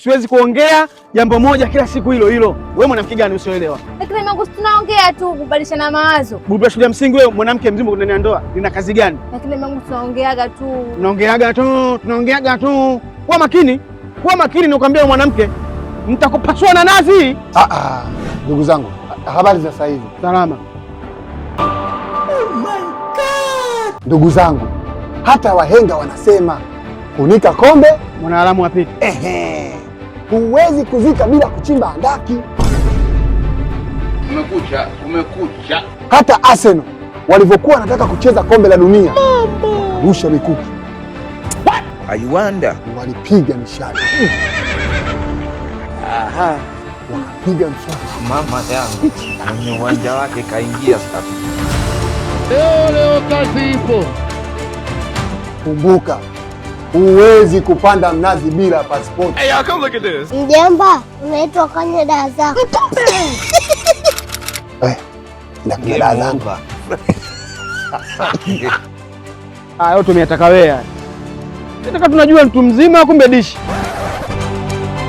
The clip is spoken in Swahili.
Siwezi kuongea jambo moja kila siku hilo hilo. Wewe mwanamke gani usioelewa? Lakini Mungu, tunaongea tu kubadilishana mawazo. Bubu shule ya msingi, wewe mwanamke mzima ndani ya ndoa lina kazi gani? Lakini Mungu, tunaongeaga tu. Tunaongeaga tu. Kuwa makini nikwambia mwanamke, mtakupasua na nazi. Ndugu zangu, habari za sasa hivi? Salama. Oh my God. Ndugu zangu, hata wahenga wanasema kunika kombe mwanaalamu apite. Huwezi kuzika bila kuchimba handaki. Umekucha. Hata Arsenal walivyokuwa wanataka kucheza kombe la dunia, rusha mikuki. I wonder. Walipiga mishale. Wakapiga mswaki. Mama yangu mwenye uwanja wake kaingia sasa. Leo kazi ipo. Kumbuka, huwezi kupanda mnazi bila passport. Hey, y'all, come look at this. Mjomba, unaitwa kwenye dawa zako. Ndio dawa zangu. Yote umetaka wewe. Nataka tunajua mtu mzima kumbe dishi.